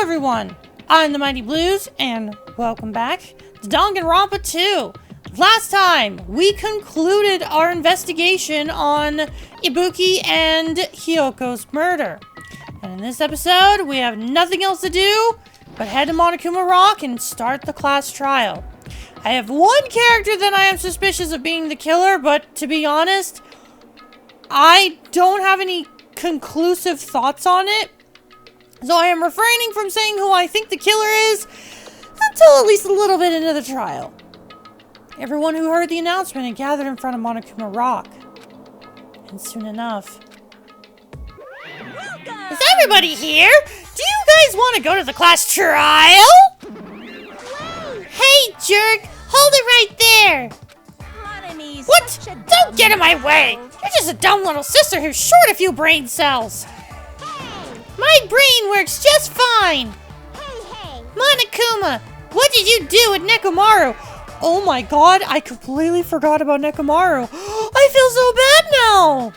everyone, I'm the Mighty Blues, and welcome back to Danganronpa 2. Last time, we concluded our investigation on Ibuki and Hiyoko's murder. And in this episode, we have nothing else to do but head to Monokuma Rock and start the class trial. I have one character that I am suspicious of being the killer, but to be honest, I don't have any conclusive thoughts on it. So I am refraining from saying who I think the killer is until at least a little bit into the trial. Everyone who heard the announcement had gathered in front of Monokuma Rock. And soon enough... Welcome! Is everybody here? Do you guys want to go to the class trial? Whoa. Hey, jerk! Hold it right there! What? Don't get in my way! You're just a dumb little sister who's short a few brain cells. My brain works just fine! Hey! Monokuma, what did you do with Nekomaru? Oh my god, I completely forgot about Nekomaru. I feel so bad now!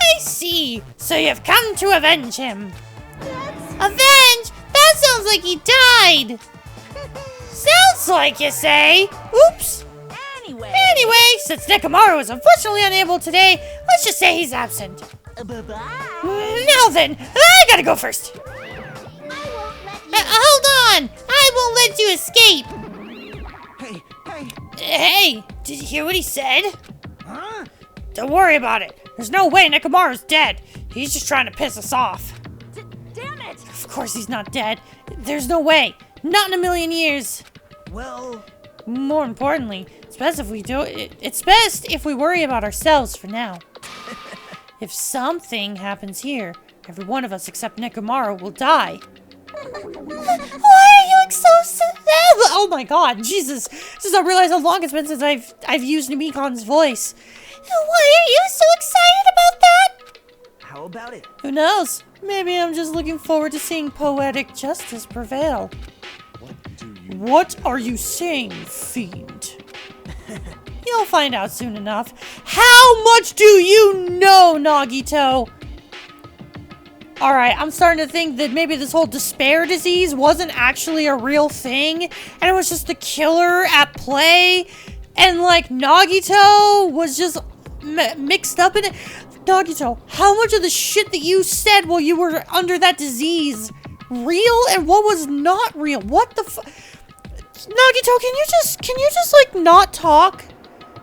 I see. So you've come to avenge him. Avenge? That sounds like he died! Sounds like you say! Oops! Anyway, since Nekomaru is unfortunately unable today, let's just say he's absent. Bye-bye. Now then, I gotta go first. Hold on! I won't let you escape! Hey, did you hear what he said? Huh? Don't worry about it. There's no way Nekomaru's dead. He's just trying to piss us off. Damn it! Of course he's not dead. There's no way. Not in a million years. Well... More importantly, it's best if we worry about ourselves for now. If something happens here, every one of us except Nekomaru will die. Why are you so sad? Oh my god, Jesus. Just I realize how long it's been since I've used Mikan's voice. Why are you so excited about that? How about it? Who knows? Maybe I'm just looking forward to seeing poetic justice prevail. What are you saying, fiend? You'll find out soon enough. How much do you know, Nagito? Alright, I'm starting to think that maybe this whole despair disease wasn't actually a real thing, and it was just the killer at play, and like Nagito was just mixed up in it. Nagito, how much of the shit that you said while you were under that disease real and what was not real? What the fuck? Nagito, can you just like not talk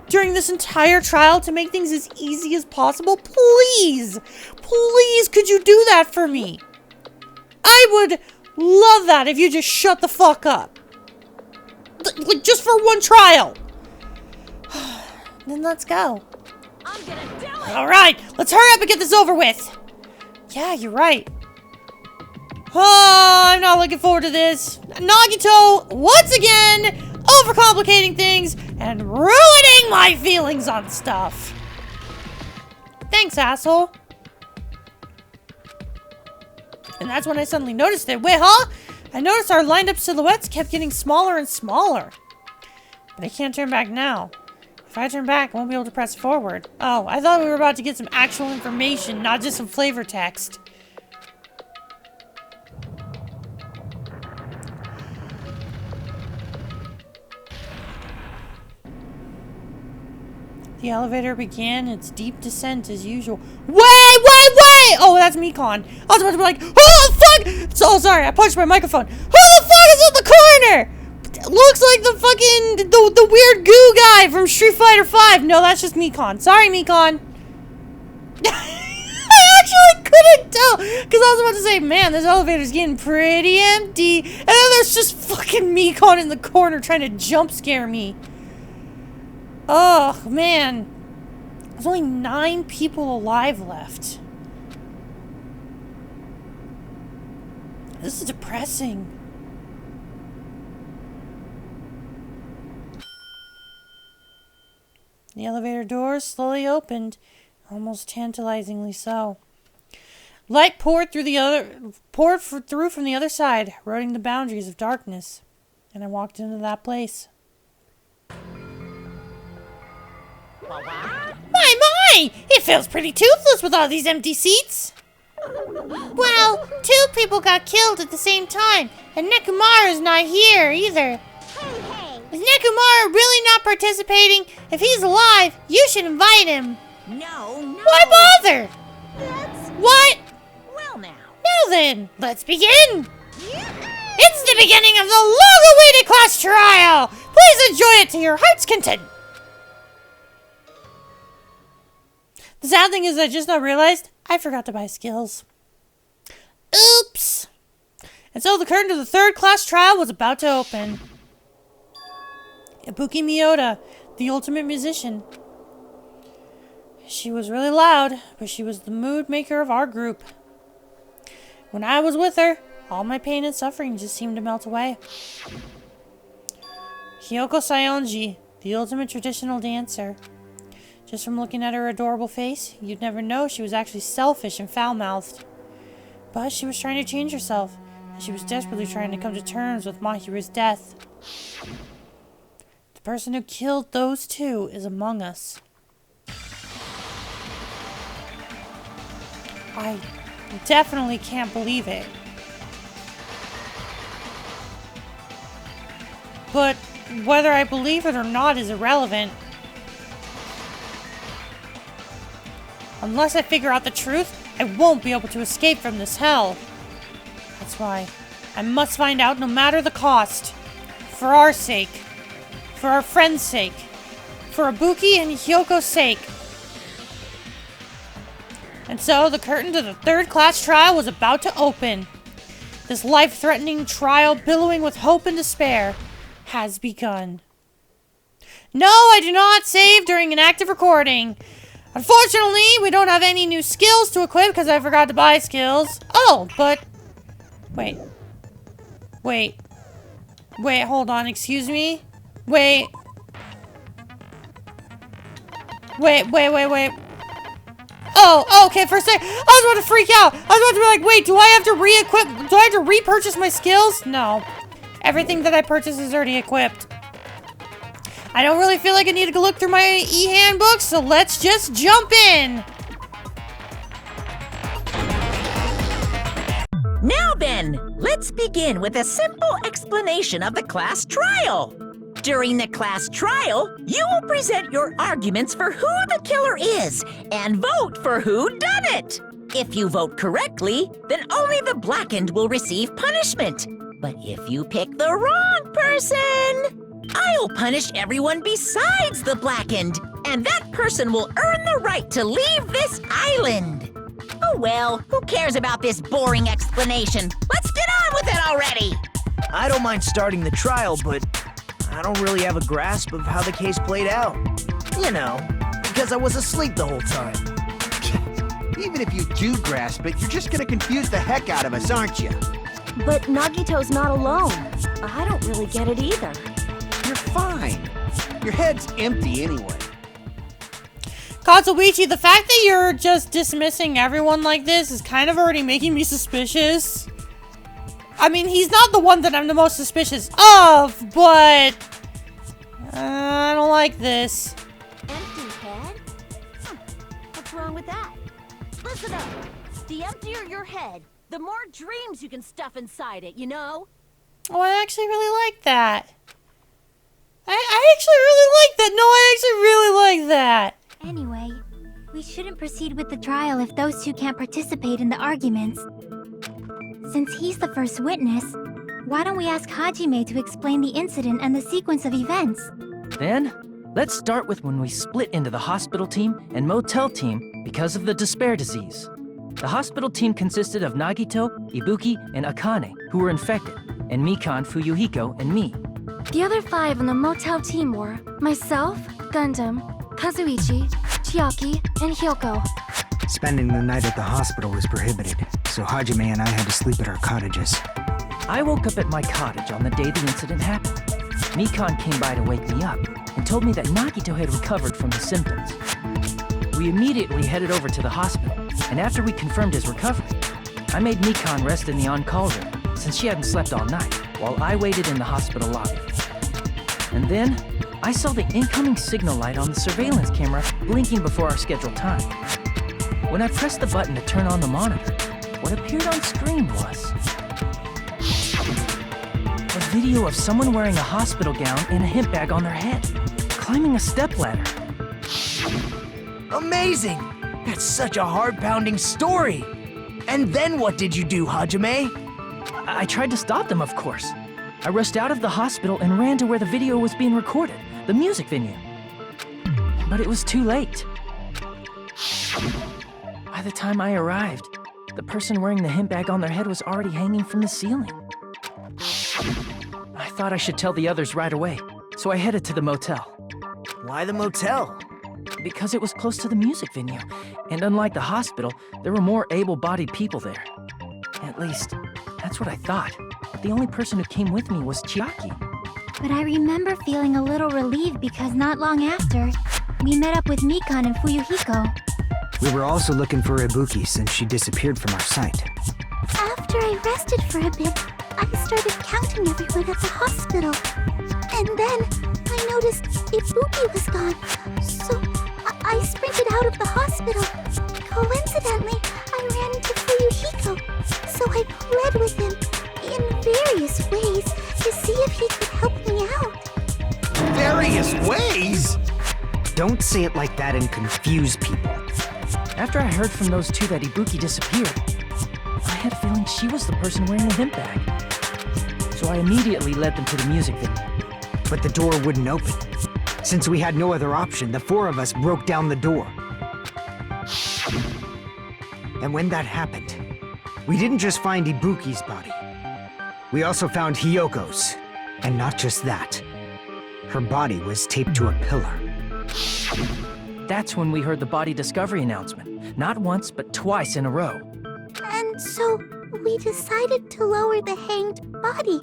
during this entire trial to make things as easy as possible? Please, could you do that for me? I would love that if you just shut the fuck up. Like just for one trial. Then let's go. I'm gonna do it. All right, let's hurry up and get this over with. Yeah, you're right. Oh, I'm not looking forward to this. Nagito, once again, overcomplicating things and ruining my feelings on stuff. Thanks, asshole. And that's when I suddenly noticed it. Wait, huh? I noticed our lined up silhouettes kept getting smaller and smaller. But I can't turn back now. If I turn back, I won't be able to press forward. Oh, I thought we were about to get some actual information, not just some flavor text. The elevator began its deep descent as usual. Wait! Oh, that's Mikan. I was about to be like, who the fuck? So sorry, I punched my microphone. Who the fuck is in the corner? Looks like the fucking, the weird goo guy from Street Fighter 5. No, that's just Mikan. Sorry, Mikan. I actually couldn't tell. Because I was about to say, man, this elevator's getting pretty empty. And then there's just fucking Mikan in the corner trying to jump scare me. Oh, man. There's only 9 people alive left. This is depressing. The elevator doors slowly opened, almost tantalizingly so. Light poured through from the other side, eroding the boundaries of darkness, and I walked into that place. My! It feels pretty toothless with all these empty seats. Well, 2 people got killed at the same time, and Nekomaru's not here either. Is Nekomaru really not participating? If he's alive, you should invite him. No. Why bother? What? Well now. Now then, let's begin. It's the beginning of the long-awaited class trial. Please enjoy it to your heart's content. The sad thing is I just now realized I forgot to buy skills. Oops. And so the curtain to the 3rd class trial was about to open. Ibuki Miyota, the ultimate musician. She was really loud, but she was the mood maker of our group. When I was with her, all my pain and suffering just seemed to melt away. Hiyoko Sayonji, the ultimate traditional dancer. Just from looking at her adorable face, you'd never know she was actually selfish and foul-mouthed. But she was trying to change herself, and she was desperately trying to come to terms with Mahiru's death. The person who killed those 2 is among us. I definitely can't believe it. But whether I believe it or not is irrelevant. Unless I figure out the truth, I won't be able to escape from this hell. That's why I must find out no matter the cost. For our sake. For our friend's sake. For Ibuki and Hyoko's sake. And so the curtain to the 3rd class trial was about to open. This life-threatening trial, billowing with hope and despair, has begun. No, I do not save during an active recording. Unfortunately, we don't have any new skills to equip because I forgot to buy skills. Oh, but... Wait, hold on, excuse me? Wait. Oh, okay, for a sec, I was about to freak out. I was about to be like, wait, do I have to re-equip? Do I have to repurchase my skills? No. Everything that I purchased is already equipped. I don't really feel like I need to go look through my e-handbook, so let's just jump in. Now then, let's begin with a simple explanation of the class trial. During the class trial, you will present your arguments for who the killer is and vote for who done it. If you vote correctly, then only the blackened will receive punishment. But if you pick the wrong person, I'll punish everyone besides the blackened, and that person will earn the right to leave this island. Oh well, who cares about this boring explanation? Let's get on with it already! I don't mind starting the trial, but I don't really have a grasp of how the case played out. You know, because I was asleep the whole time. Even if you do grasp it, you're just gonna confuse the heck out of us, aren't you? But Nagito's not alone. I don't really get it either. You're fine. Your head's empty anyway. Katsuichi, the fact that you're just dismissing everyone like this is kind of already making me suspicious. I mean, he's not the one that I'm the most suspicious of, but I don't like this. Empty head? What's wrong with that? Listen up. The emptier your head, the more dreams you can stuff inside it, you know? Oh, I actually really like that. I actually really like that. No, I actually really like that. Anyway, we shouldn't proceed with the trial if those 2 can't participate in the arguments. Since he's the first witness, why don't we ask Hajime to explain the incident and the sequence of events? Then, let's start with when we split into the hospital team and motel team because of the despair disease. The hospital team consisted of Nagito, Ibuki, and Akane, who were infected, and Mikan, Fuyuhiko, and me. The other 5 on the motel team were myself, Gundam, Kazuichi, Chiaki, and Hyoko. Spending the night at the hospital was prohibited, so Hajime and I had to sleep at our cottages. I woke up at my cottage on the day the incident happened. Mikan came by to wake me up and told me that Nagito had recovered from the symptoms. We immediately headed over to the hospital, and after we confirmed his recovery, I made Mikan rest in the on-call room since she hadn't slept all night, while I waited in the hospital lobby. And then, I saw the incoming signal light on the surveillance camera blinking before our scheduled time. When I pressed the button to turn on the monitor, what appeared on screen was a video of someone wearing a hospital gown and a hemp bag on their head, climbing a stepladder. Amazing! That's such a heart-pounding story! And then what did you do, Hajime? I tried to stop them, of course. I rushed out of the hospital and ran to where the video was being recorded, the music venue. But it was too late. By the time I arrived, the person wearing the hemp bag on their head was already hanging from the ceiling. I thought I should tell the others right away, so I headed to the motel. Why the motel? Because it was close to the music venue, and unlike the hospital, there were more able-bodied people there. At least, that's what I thought. But the only person who came with me was Chiaki. But I remember feeling a little relieved because not long after, we met up with Mikan and Fuyuhiko. We were also looking for Ibuki since she disappeared from our sight. After I rested for a bit, I started counting everyone at the hospital. And then I noticed Ibuki was gone. So I sprinted out of the hospital. Coincidentally, I ran into Fuyuhiko. So I pled with him in various ways to see if he could help me out. Various ways? Don't say it like that and confuse people. After I heard from those two that Ibuki disappeared, I had a feeling she was the person wearing the hemp bag. So I immediately led them to the music venue. But the door wouldn't open. Since we had no other option, the four of us broke down the door. And when that happened, we didn't just find Ibuki's body. We also found Hiyoko's. And not just that. Her body was taped to a pillar. That's when we heard the body discovery announcement. Not once, but twice in a row. And so we decided to lower the hanged body,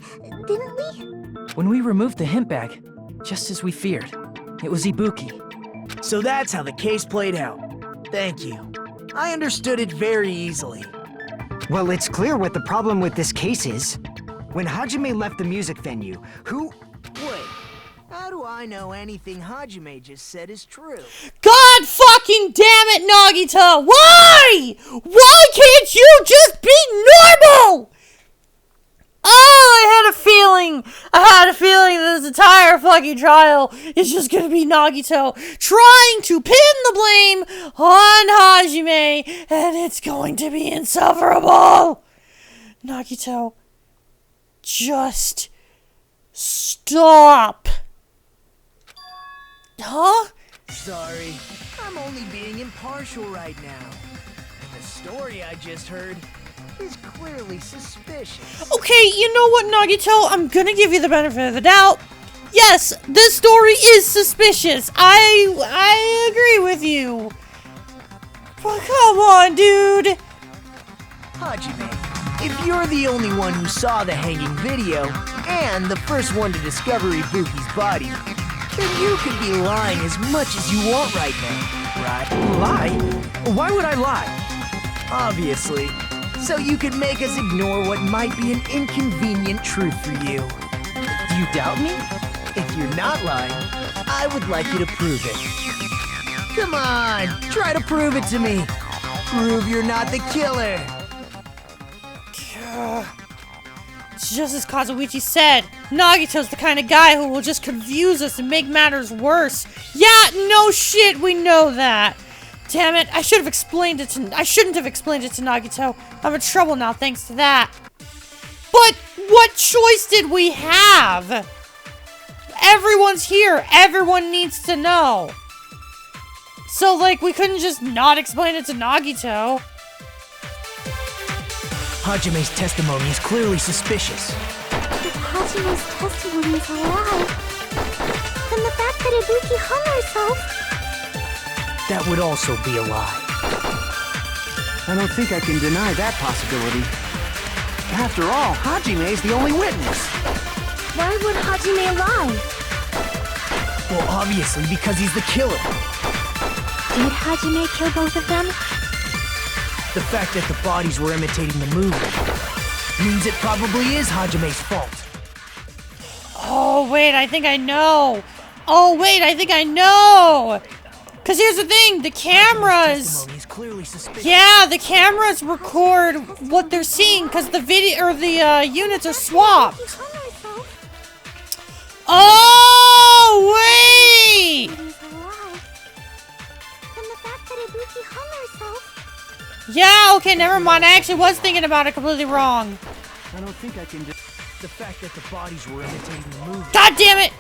didn't we? When we removed the hemp bag, just as we feared, it was Ibuki. So that's how the case played out. Thank you. I understood it very easily. Well, it's clear what the problem with this case is. When Hajime left the music venue, who... Wait, how do I know anything Hajime just said is true? God fucking damn it, Nagita! Why? Why can't you just be normal? Oh, I had a feeling that this entire fucking trial is just gonna be Nagito trying to pin the blame on Hajime, and it's going to be insufferable. Nagito, just stop. Huh? Sorry, I'm only being impartial right now. The story I just heard is clearly suspicious. Okay, you know what, Nagito? I'm gonna give you the benefit of the doubt. Yes, this story is suspicious. I agree with you. But come on, dude. Hajime, if you're the only one who saw the hanging video and the first one to discover Ibuki's body, then you could be lying as much as you want right now, right? Lie? Why would I lie? Obviously. So you could make us ignore what might be an inconvenient truth for you. Do you doubt me? If you're not lying, I would like you to prove it. Come on, try to prove it to me. Prove you're not the killer. Just as Kazuichi said, Nagito's the kind of guy who will just confuse us and make matters worse. Yeah, no shit, we know that. Damn it, I shouldn't have explained it to Nagito. I'm in trouble now thanks to that. But what choice did we have? Everyone's here. Everyone needs to know. So, like, we couldn't just not explain it to Nagito. Hajime's testimony is clearly suspicious. If Hajime's testimony is a lie, then the fact that Ibuki hung herself... That would also be a lie. I don't think I can deny that possibility. After all, Hajime is the only witness. Why would Hajime lie? Well, obviously because he's the killer. Did Hajime kill both of them? The fact that the bodies were imitating the movie means it probably is Hajime's fault. Oh, wait, I think I know. Because here's the thing, the cameras... clearly suspicious. Yeah, the cameras record what they're seeing because the video or the units are swapped. Oh wait! Yeah, okay, never mind. I actually was thinking about it completely wrong. I don't think I can do The fact that the bodies were imitating the movie. God damn it!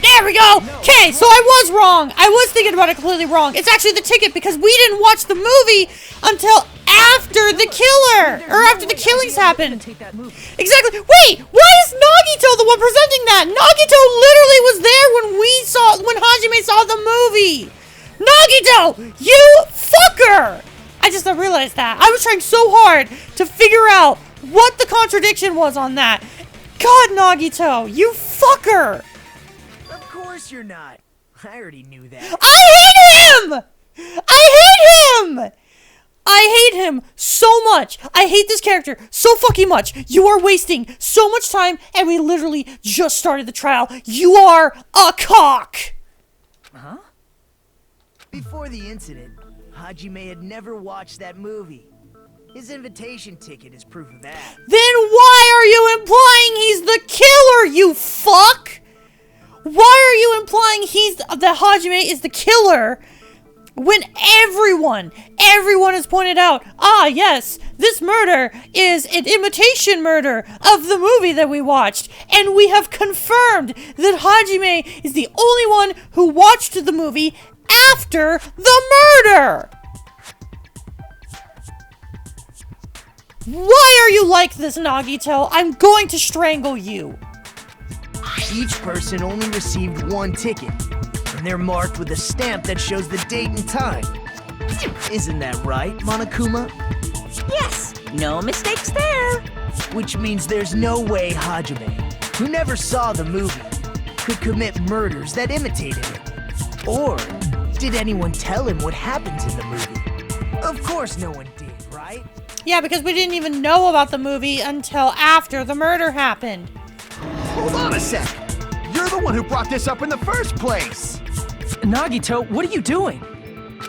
There we go! Okay, so I was wrong. I was thinking about it completely wrong. It's actually the ticket because we didn't watch the movie until after the killer! Or after the killings happened. Exactly. Wait! Why is Nagito the one presenting that? Nagito literally was there when Hajime saw the movie! Nagito! You fucker! I just realized that. I was trying so hard to figure out what the contradiction was on that. God, Nagito, you fucker! Of course you're not. I already knew that. I hate him! I hate him! I hate him so much. I hate this character so fucking much. You are wasting so much time, and we literally just started the trial. You are a cock! Huh? Before the incident, Hajime had never watched that movie. His invitation ticket is proof of that. Then why are you implying he's the killer, you fuck? Why are you implying that Hajime is the killer when everyone has pointed out, yes, this murder is an imitation murder of the movie that we watched, and we have confirmed that Hajime is the only one who watched the movie after the murder. Why are you like this, Nagito? I'm going to strangle you. Each person only received one ticket, and they're marked with a stamp that shows the date and time. Isn't that right, Monokuma? Yes, no mistakes there. Which means there's no way Hajime, who never saw the movie, could commit murders that imitated it. Or did anyone tell him what happens in the movie? Of course no one did, right? Yeah, because we didn't even know about the movie until after the murder happened. Hold on a sec! You're the one who brought this up in the first place! Nagito, what are you doing?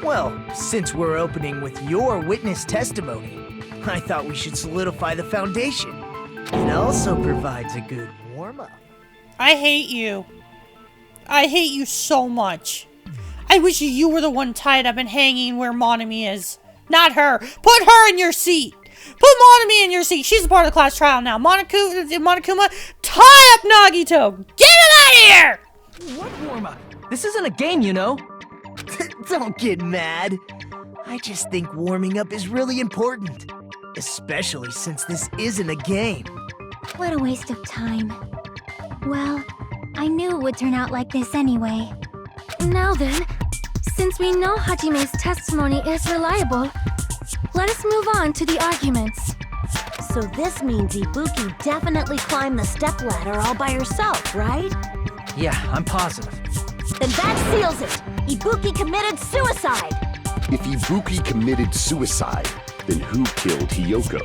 Well, since we're opening with your witness testimony, I thought we should solidify the foundation. It also provides a good warm-up. I hate you. I hate you so much. I wish you were the one tied up and hanging where Monami is. Not her. Put her in your seat. Put Monami in your seat. She's a part of the class trial now. Monokuma, tie up Nagito. Get him out of here! What warm-up? This isn't a game, you know. Don't get mad. I just think warming up is really important. Especially since this isn't a game. What a waste of time. Well, I knew it would turn out like this anyway. Now then, since we know Hajime's testimony is reliable, let us move on to the arguments. So this means Ibuki definitely climbed the stepladder all by herself, right? Yeah, I'm positive. Then that seals it! Ibuki committed suicide! If Ibuki committed suicide, then who killed Hiyoko?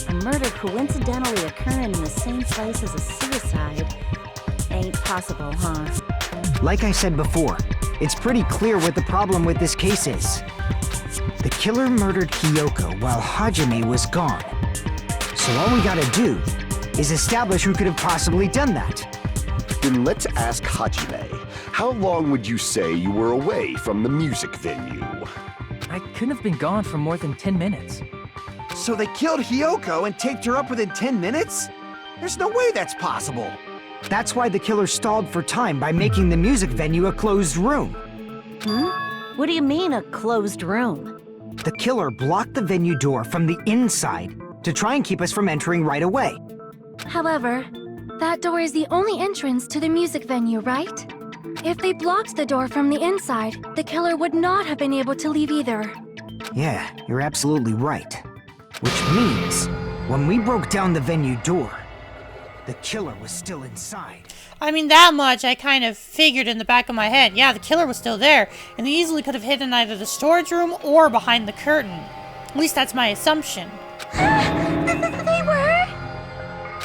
A murder coincidentally occurring in the same place as a suicide ain't possible, huh? Like I said before, it's pretty clear what the problem with this case is. The killer murdered Hiyoko while Hajime was gone. So all we gotta do is establish who could have possibly done that. Then let's ask Hajime. How long would you say you were away from the music venue? I couldn't have been gone for more than 10 minutes. So they killed Hiyoko and taped her up within 10 minutes? There's no way that's possible. That's why the killer stalled for time by making the music venue a closed room. What do you mean, a closed room? The killer blocked the venue door from the inside to try and keep us from entering right away. However, that door is the only entrance to the music venue, right? If they blocked the door from the inside, the killer would not have been able to leave either. Yeah, you're absolutely right. Which means, when we broke down the venue door, the killer was still inside. I mean, that much I kind of figured in the back of my head. Yeah, the killer was still there, and they easily could have hidden either the storage room or behind the curtain. At least that's my assumption. They were?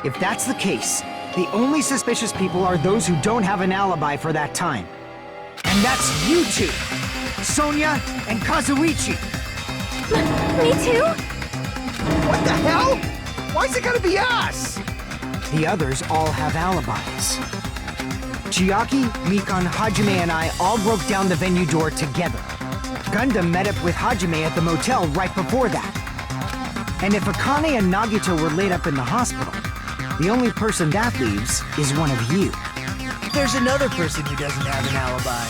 If that's the case, the only suspicious people are those who don't have an alibi for that time. And that's you two! Sonia, and Kazuichi. Me too? What the hell? Why's it gotta be us? The others all have alibis. Chiaki, Mikan, Hajime, and I all broke down the venue door together. Gundam met up with Hajime at the motel right before that. And if Akane and Nagito were laid up in the hospital, the only person that leaves is one of you. There's another person who doesn't have an alibi.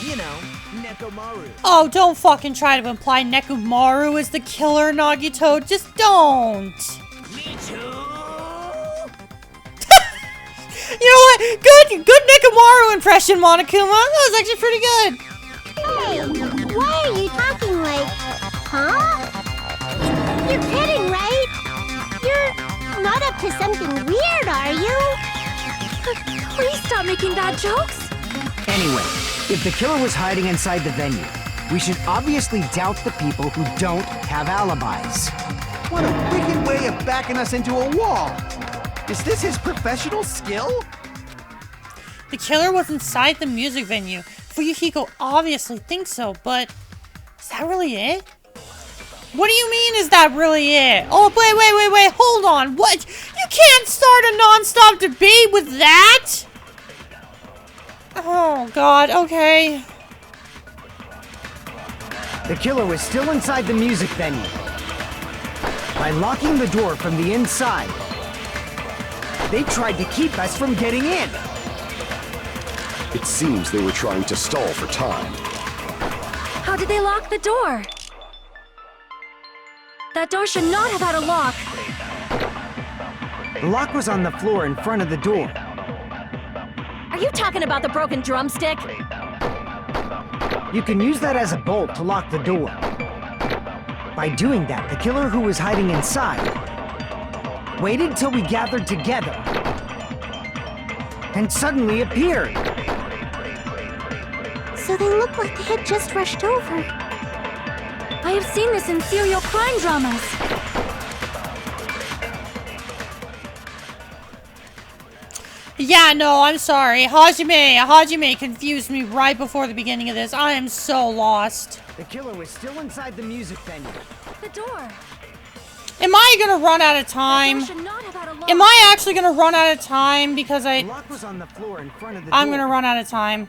You know, Nekomaru. Oh, don't fucking try to imply Nekomaru is the killer, Nagito. Just don't. Me too. You know what? Good Nekomaru impression, Monokuma. That was actually pretty good. Hey, why are you talking like, huh? You're kidding, right? You're not up to something weird, are you? Please stop making bad jokes. Anyway, if the killer was hiding inside the venue, we should obviously doubt the people who don't have alibis. What a wicked way of backing us into a wall! Is this his professional skill? The killer was inside the music venue. Fuyuhiko obviously thinks so, but is that really it? What do you mean, is that really it? Oh, wait, hold on. What? You can't start a non-stop debate with that? Oh, God, okay. The killer was still inside the music venue. By locking the door from the inside, they tried to keep us from getting in. It seems they were trying to stall for time. How did they lock the door? That door should not have had a lock. The lock was on the floor in front of the door. Are you talking about the broken drumstick? You can use that as a bolt to lock the door. By doing that, the killer who was hiding inside waited till we gathered together and suddenly appeared. So they look like they had just rushed over. I have seen this in serial crime dramas. Yeah, no, I'm sorry. Hajime confused me right before the beginning of this. I am so lost. The killer was still inside the music venue. The door. Am I gonna run out of time? Am I actually gonna run out of time because The lock was on the floor in front of the I'm door. gonna run out of time.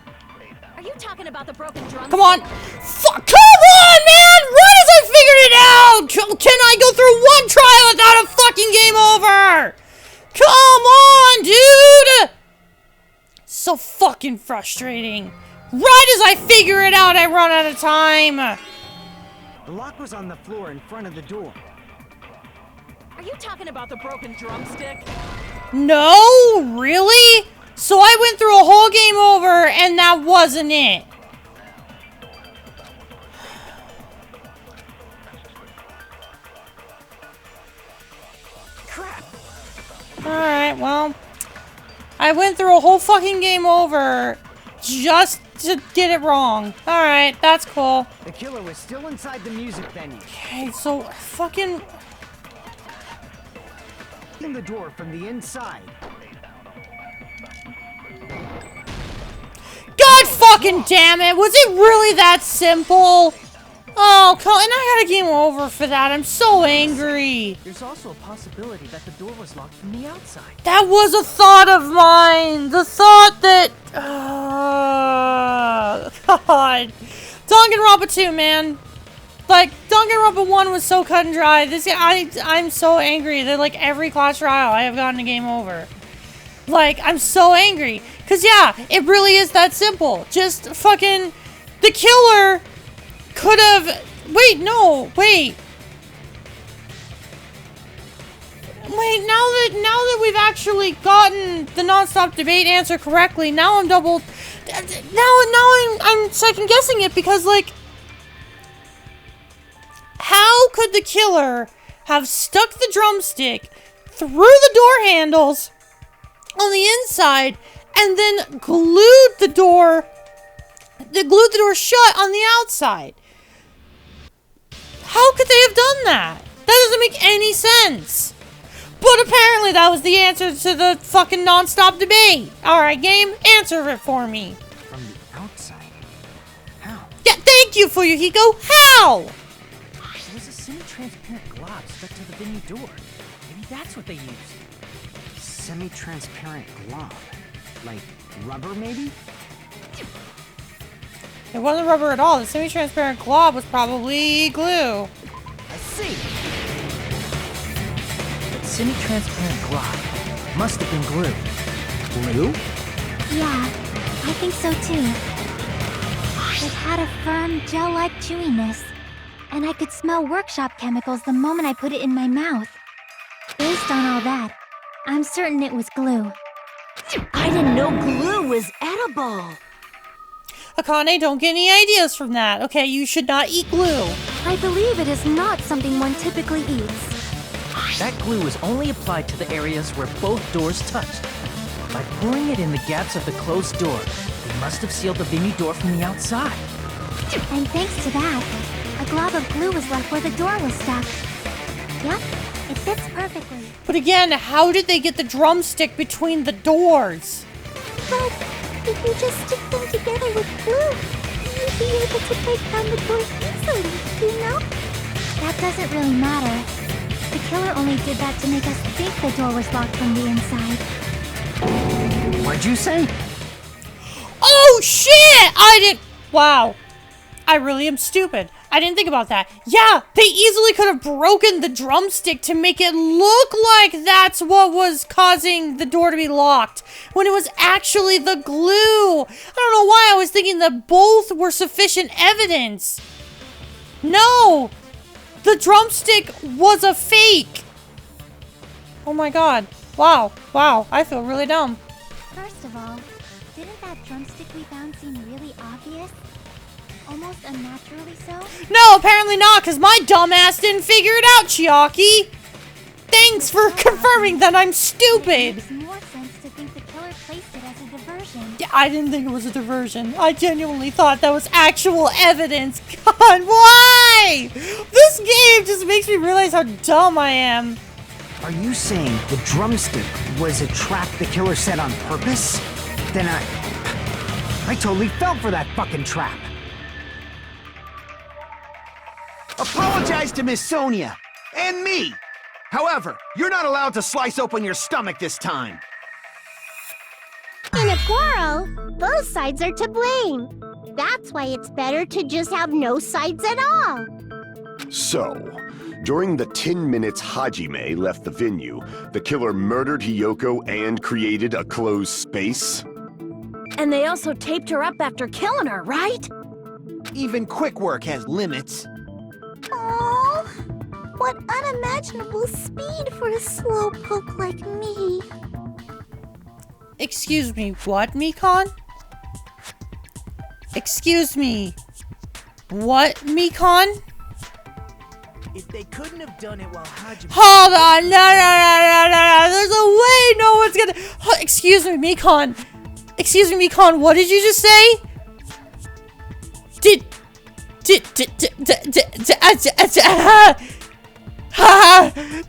Are you talking about the broken drumstick? Come on. Fuck, come on, man! Right as I figured it out! Can I go through one trial without a fucking game over? Come on, dude! So fucking frustrating. Right as I figure it out, I run out of time. The lock was on the floor in front of the door. Are you talking about the broken drumstick? No, really? So I went through a whole game over and that wasn't it. Crap! Alright, well, I went through a whole fucking game over just to get it wrong. Alright, that's cool. The killer was still inside the music venue. Okay, so fucking... In the door from the inside. God fucking damn it! Was it really that simple? Oh, and I got a game over for that. I'm so angry. There's also a possibility that the door was locked from the outside. That was a thought of mine. The thought that... God. Danganronpa 2, man. Like, Danganronpa 1 was so cut and dry. This I'm so angry that, like, every class trial I have gotten a game over. Like, I'm so angry. Because, yeah, it really is that simple. Just fucking... The killer could have... Wait, no. Wait. Wait, now that we've actually gotten the non-stop debate answer correctly, now I'm double... Now I'm second-guessing it because, like... How could the killer have stuck the drumstick through the door handles on the inside and then glued the door shut on the outside? How could they have done that? That doesn't make any sense. But apparently that was the answer to the fucking non-stop debate. Alright, game, answer it for me. From the outside? How? Yeah, thank you, Fuyuhiko. How? It was a semi-transparent glob stuck to the venue door. Maybe that's what they used. Semi-transparent glob. Like rubber, maybe? It wasn't rubber at all. The semi-transparent glob was probably glue. I see. That semi-transparent glob must have been glue. Glue? Yeah, I think so too. It had a firm, gel-like chewiness, and I could smell workshop chemicals the moment I put it in my mouth. Based on all that, I'm certain it was glue. I didn't know glue was edible. Akane, don't get any ideas from that. Okay, you should not eat glue. I believe it is not something one typically eats. That glue was only applied to the areas where both doors touched. By pouring it in the gaps of the closed door, they must have sealed the venue door from the outside. And thanks to that, a glob of glue was left where the door was stuck. Yep, it fits perfectly. But again, how did they get the drumstick between the doors? But if you just stick them together with glue, you'd be able to break down the door easily, you know? That doesn't really matter. The killer only did that to make us think the door was locked from the inside. What'd you say? Oh shit! Wow. I really am stupid. I didn't think about that. Yeah, they easily could have broken the drumstick to make it look like that's what was causing the door to be locked, when it was actually the glue. I don't know why I was thinking that both were sufficient evidence. No! The drumstick was a fake! Oh my god. Wow. Wow. I feel really dumb. First of all, didn't that drumstick we found seem really obvious? Almost unnaturally so? No, apparently not, because my dumbass didn't figure it out, Chiaki! Thanks for confirming that I'm stupid! It makes more sense to think the killer placed it as a diversion. Yeah, I didn't think it was a diversion. I genuinely thought that was actual evidence. God, why? This game just makes me realize how dumb I am. Are you saying the drumstick was a trap the killer set on purpose? Then I totally fell for that fucking trap. Apologize to Miss Sonia and me. However, you're not allowed to slice open your stomach this time. In a quarrel, both sides are to blame. That's why it's better to just have no sides at all. So, during the 10 minutes Hajime left the venue, the killer murdered Hiyoko and created a closed space? And they also taped her up after killing her, right? Even quick work has limits. Oh, what unimaginable speed for a slowpoke like me. Excuse me, what, Mikan? Excuse me. What, Mikan? If they couldn't have done it while Hajime... Hold on, no. There's a way no one's gonna... Excuse me, Mikan. Excuse me, Mikan, what did you just say?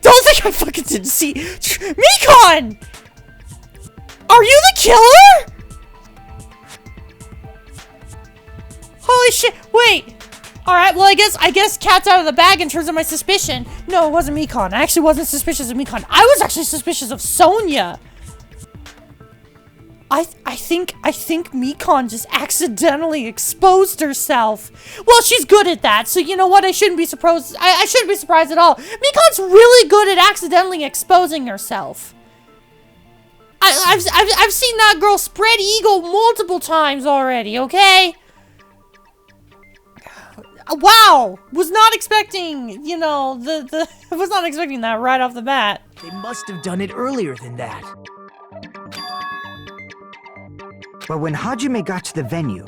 Don't think I fucking didn't see. Mikan! Are you the killer? Holy shit, wait. Alright, well I guess cat's out of the bag in terms of my suspicion. No, it wasn't Mikan. I actually wasn't suspicious of Mikan. I was actually suspicious of Sonia. I think Mikan just accidentally exposed herself. Well, she's good at that, so you know what? I shouldn't be surprised. I shouldn't be surprised at all. Mikan's really good at accidentally exposing herself. I've seen that girl spread ego multiple times already. Okay. Wow, was not expecting, you know, was not expecting that right off the bat. They must have done it earlier than that. But when Hajime got to the venue,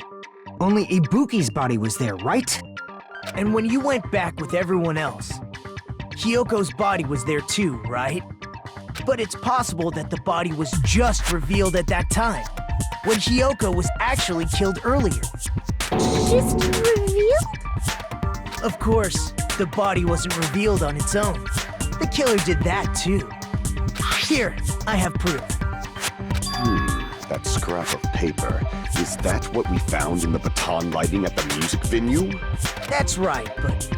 only Ibuki's body was there, right? And when you went back with everyone else, Hiyoko's body was there too, right? But it's possible that the body was just revealed at that time, when Hiyoko was actually killed earlier. Just revealed? Of course, the body wasn't revealed on its own. The killer did that too. Here, I have proof. That scrap of paper, is that what we found in the baton lighting at the music venue? That's right, but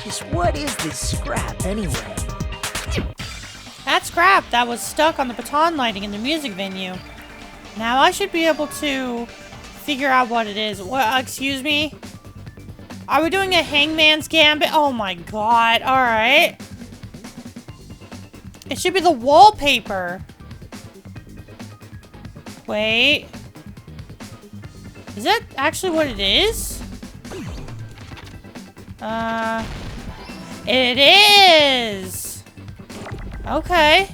just what is this scrap anyway? That scrap that was stuck on the baton lighting in the music venue. Now I should be able to figure out what it is. What? Excuse me? Are we doing a Hangman's Gambit? Oh my god. Alright. It should be the wallpaper. Wait. Is that actually what it is? It is! Okay.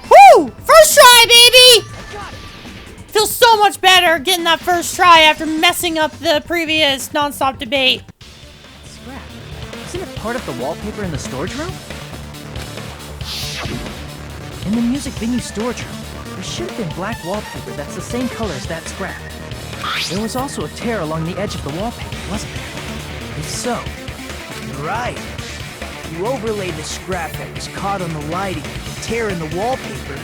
Woo! First try, baby! Feels so much better getting that first try after messing up the previous non-stop debate. Scrap. Isn't it part of the wallpaper in the storage room? In the music venue storage room, there should have been black wallpaper that's the same color as that scrap. There was also a tear along the edge of the wallpaper, wasn't there? If so... You're right. You overlay the scrap that was caught on the lighting with the tear in the wallpaper.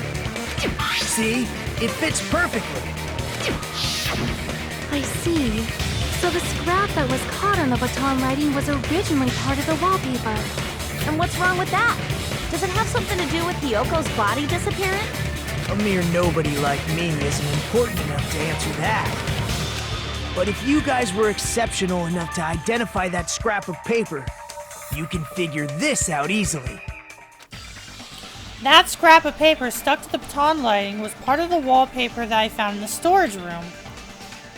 See? It fits perfectly. I see. So the scrap that was caught on the baton lighting was originally part of the wallpaper. And what's wrong with that? Does it have something to do with Hiyoko's body disappearing? A mere nobody like me isn't important enough to answer that. But if you guys were exceptional enough to identify that scrap of paper, you can figure this out easily. That scrap of paper stuck to the baton lighting was part of the wallpaper that I found in the storage room.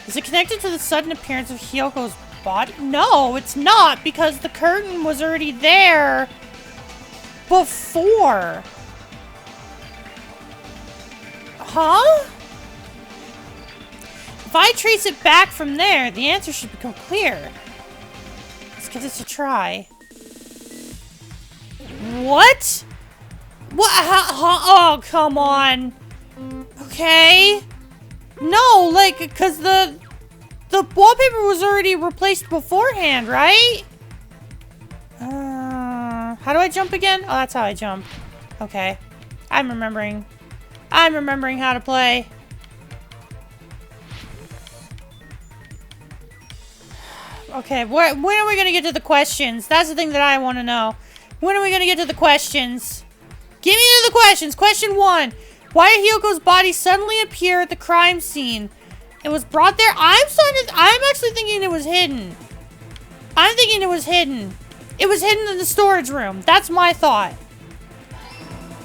Is it connected to the sudden appearance of Hiyoko's body? No, it's not, because the curtain was already there before. Huh? If I trace it back from there, the answer should become clear. Let's give this a try. What? What? Oh, come on. Okay. No, like, because the wallpaper was already replaced beforehand, right? How do I jump again? Oh, that's how I jump. Okay. I'm remembering how to play. Okay, when are we gonna get to the questions? That's the thing that I want to know. When are we gonna get to the questions? Give me to the questions. Question 1. Why did Hiyoko's body suddenly appear at the crime scene? It was brought there. I'm actually thinking it was hidden. I'm thinking it was hidden. It was hidden in the storage room. That's my thought.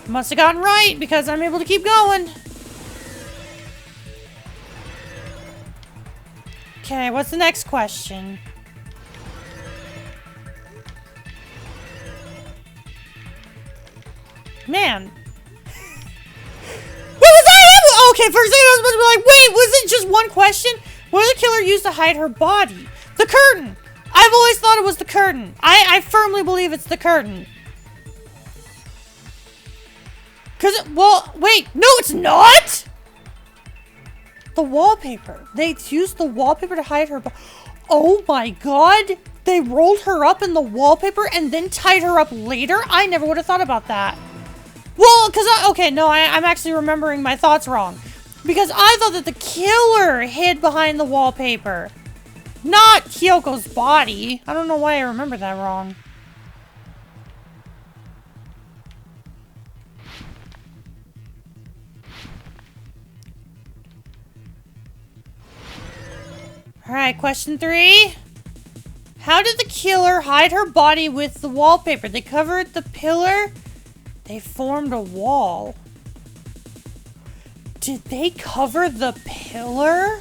Must have gotten right because I'm able to keep going. Okay, what's the next question? Man. What was that? Okay, for a second I was supposed to be like, wait, was it just one question? What did the killer use to hide her body? The curtain! I've always thought it was the curtain. I firmly believe it's the curtain. Well, wait, no it's not! The wallpaper. They used the wallpaper to hide her body. Oh my god! They rolled her up in the wallpaper and then tied her up later? I never would have thought about that. Well, I'm actually remembering my thoughts wrong. Because I thought that the killer hid behind the wallpaper. Not Hiyoko's body. I don't know why I remember that wrong. Alright, question 3. How did the killer hide her body with the wallpaper? They covered the pillar. They formed a wall. Did they cover the pillar?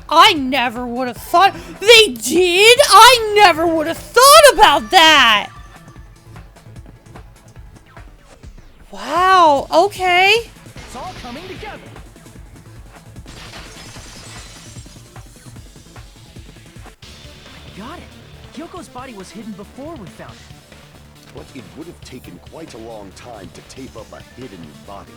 I never would have thought. They did? I never would have thought about that. Wow, okay. It's all coming together. Got it. Hyoko's body was hidden before we found it. but it would have taken quite a long time to tape up a hidden body.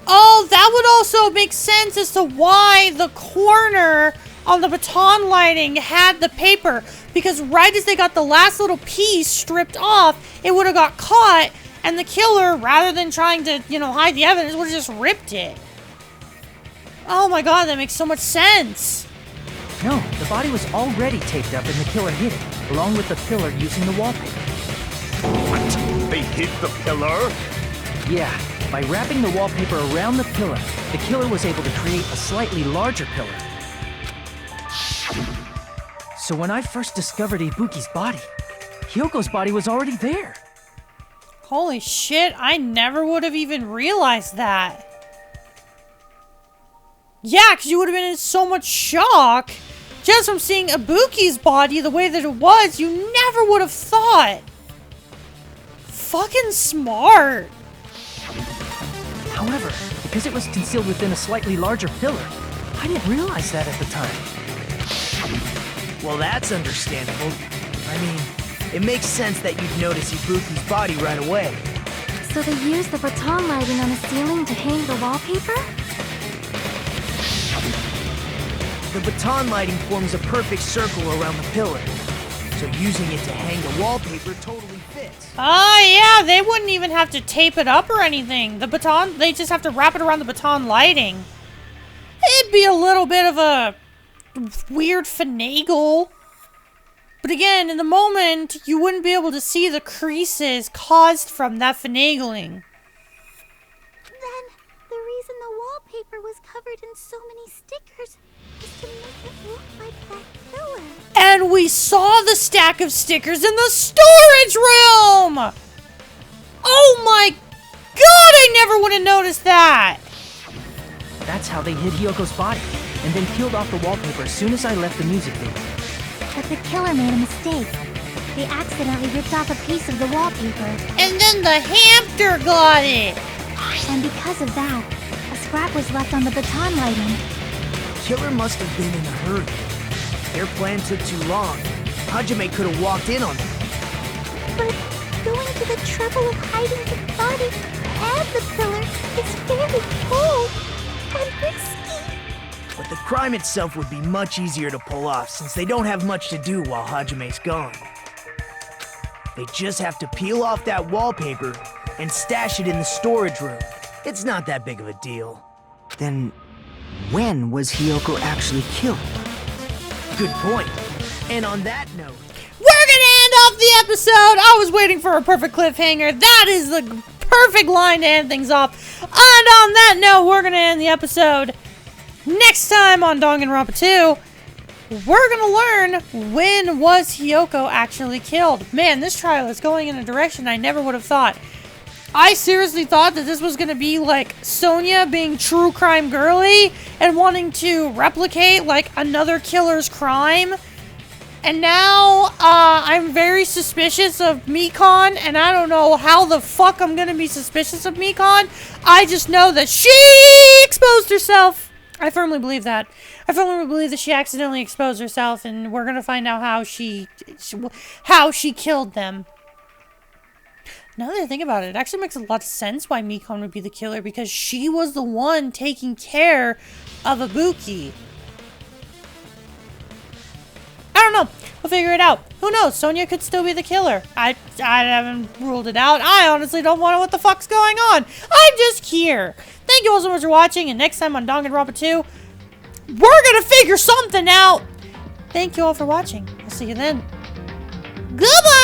Oh, that would also make sense as to why the corner on the baton lighting had the paper. Because right as they got the last little piece stripped off, it would have got caught, and the killer, rather than trying to, hide the evidence, would have just ripped it. Oh my god, that makes so much sense. No, the body was already taped up and the killer hid it, along with the pillar using the wallpaper. What? They hid the pillar? Yeah, by wrapping the wallpaper around the pillar, the killer was able to create a slightly larger pillar. So when I first discovered Ibuki's body, Hiyoko's body was already there. Holy shit, I never would have even realized that. Yeah, because you would have been in so much shock just from seeing Ibuki's body the way that it was. You never would have thought. Fucking smart. However, because it was concealed within a slightly larger pillar, I didn't realize that at the time. Well, that's understandable. I mean, it makes sense that you'd notice Ibuki's body right away. So they used the baton lighting on the ceiling to hang the wallpaper? The baton lighting forms a perfect circle around the pillar. So using it to hang the wallpaper totally fits. Oh, yeah, they wouldn't even have to tape it up or anything. The baton, they just have to wrap it around the baton lighting. It'd be a little bit of a weird finagle. But again, in the moment, you wouldn't be able to see the creases caused from that finagling. Then, the reason the wallpaper was covered in so many stickers is to make it look like that killer. And we saw the stack of stickers in the storage room! Oh my god, I never would have noticed that! That's how they hid Hiyoko's body, and then peeled off the wallpaper as soon as I left the music video. But the killer made a mistake. They accidentally ripped off a piece of the wallpaper. And then the hamster got it! And because of that, a scrap was left on the baton lighting. Killer must have been in a hurry. Their plan took too long. Hajime could have walked in on them. But going to the trouble of hiding the body and the pillar is very cold and risky. But the crime itself would be much easier to pull off since they don't have much to do while Hajime's gone. They just have to peel off that wallpaper and stash it in the storage room. It's not that big of a deal. Then, when was Hiyoko actually killed? Good point. And on that note, we're gonna end off the episode! I was waiting for a perfect cliffhanger. That is the perfect line to end things off. And on that note, we're gonna end the episode. Next time on Danganronpa 2, we're gonna learn when was Hiyoko actually killed. Man, this trial is going in a direction I never would have thought. I seriously thought that this was gonna be like Sonia being true crime girly and wanting to replicate like another killer's crime. And now I'm very suspicious of Mikan, and I don't know how the fuck I'm gonna be suspicious of Mikan. I just know that she exposed herself. I firmly believe that. I firmly believe that she accidentally exposed herself, and we're gonna find out how she killed them. Now that I think about it, it actually makes a lot of sense why Mikan would be the killer, because she was the one taking care of Ibuki. I don't know. We'll figure it out. Who knows? Sonia could still be the killer. I haven't ruled it out. I honestly don't want to know what the fuck's going on. I'm just here. Thank you all so much for watching, and next time on Danganronpa 2, we're gonna figure something out. Thank you all for watching. I'll see you then. Goodbye!